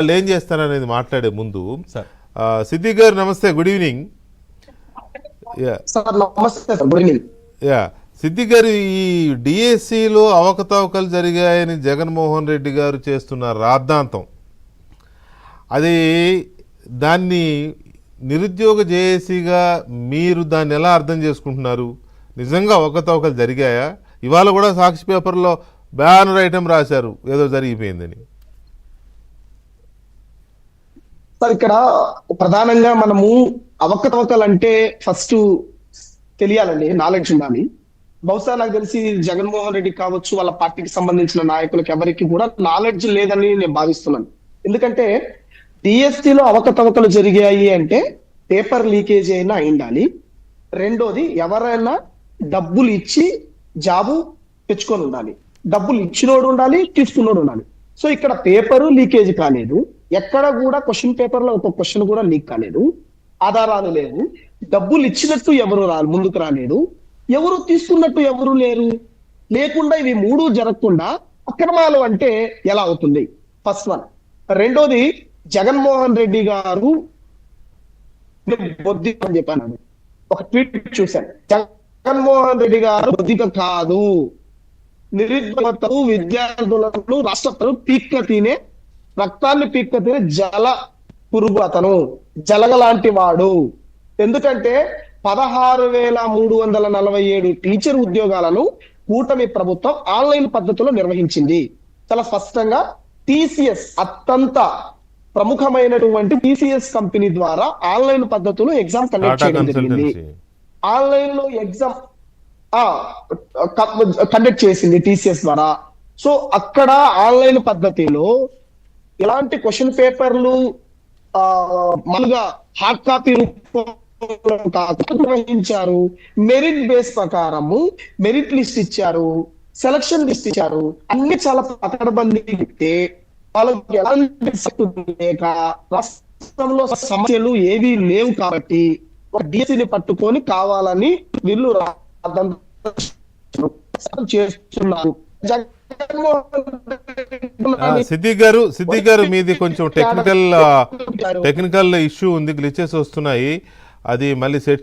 వాళ్ళు ఏం చేస్తారనేది మాట్లాడే ముందు సిద్దిక్ గారు నమస్తే, గుడ్ ఈవినింగ్. యా సిద్దిక్ గారు, ఈ డిఎస్సిలో అవకతవకలు జరిగాయని జగన్మోహన్ రెడ్డి గారు చేస్తున్న రాద్ధాంతం, అది దాన్ని నిరుద్యోగ జేఏసీగా మీరు దాన్ని ఎలా అర్థం చేసుకుంటున్నారు? నిజంగా అవకతవకలు జరిగాయా? ఇవాళ కూడా సాక్షి పేపర్లో బ్యానర్ ఐటమ్ రాశారు ఏదో జరిగిపోయిందని. సార్, ఇక్కడ ప్రధానంగా మనము అవకతవకలు అంటే ఫస్ట్ తెలియాలండి, నాలెడ్జ్ ఉండాలి. బహుశా నాకు తెలిసి జగన్మోహన్ రెడ్డి కావచ్చు, వాళ్ళ పార్టీకి సంబంధించిన నాయకులకు ఎవరికి కూడా నాలెడ్జ్ లేదని నేను భావిస్తున్నాను. ఎందుకంటే డిఎస్సిలో అవకతవకలు జరిగాయి అంటే పేపర్ లీకేజ్ అయినా అయిండాలి. రెండోది, ఎవరైనా డబ్బులు ఇచ్చి జాబు తెచ్చుకొని ఉండాలి. డబ్బులు ఇచ్చినోడు ఉండాలి, తీసుకున్నోడు ఉండాలి. సో ఇక్కడ పేపరు లీకేజ్ కాలేదు, ఎక్కడ కూడా క్వశ్చన్ పేపర్ లో ఒక క్వశ్చన్ కూడా లీక్ కాలేదు, ఆధారాలు లేవు, డబ్బులు ఇచ్చినట్టు ఎవరు ముందుకు రాలేదు, ఎవరు తీసుకున్నట్టు ఎవరు లేరు. లేకుండా ఇవి మూడు జరగకుండా అక్రమాలు అంటే ఎలా అవుతుంది? First one. రెండోది, జగన్మోహన్ రెడ్డి గారు బొద్దిక అని చెప్పాను, ఒక ట్వీట్ చూశాను. జగన్మోహన్ రెడ్డి గారు బొద్దిక కాదు, నిరుద్యోగతలు విద్యార్థులను రాష్ట్ర పీక్క తినే, రక్తాన్ని పీక్క తినే జల పురుగు అతను, జలగ లాంటి వాడు. ఎందుకంటే 16,347 టీచర్ ఉద్యోగాలను కూటమి ప్రభుత్వం ఆన్లైన్ పద్ధతిలో నిర్వహించింది. చాలా స్పష్టంగా టీసీఎస్, అత్యంత ప్రముఖమైనటువంటి టీసీఎస్ కంపెనీ ద్వారా ఆన్లైన్ పద్ధతిలో ఎగ్జామ్ కండక్ట్ చేయడం జరిగింది. ఆన్లైన్ లో ఎగ్జామ్ కండక్ట్ చేసింది టీసీఎస్ ద్వారా. సో అక్కడ ఆన్లైన్ పద్ధతిలో ఎలాంటి క్వశ్చన్ పేపర్లు మామూలుగా హార్డ్ కాపీ రూపంలో నిర్వహించారు. మెరిట్ బేస్ ప్రకారము మెరిట్ లిస్ట్ ఇచ్చారు, సెలక్షన్ లిస్ట్ ఇచ్చారు, అన్ని చాలా పకడ్బందీ ఇస్తే వాళ్ళకి ఎలాంటి లేక రాష్ట్రంలో సమస్యలు ఏవీ లేవు కాబట్టి ఒక డిఎస్సిని పట్టుకొని కావాలని వీళ్ళు చేస్తున్నారు. సిద్దిక్ గారు మీది కొంచెం టెక్నికల్ ఇష్యూ ఉంది, గ్లిచెస్ వస్తున్నాయి, అది మళ్ళీ సెట్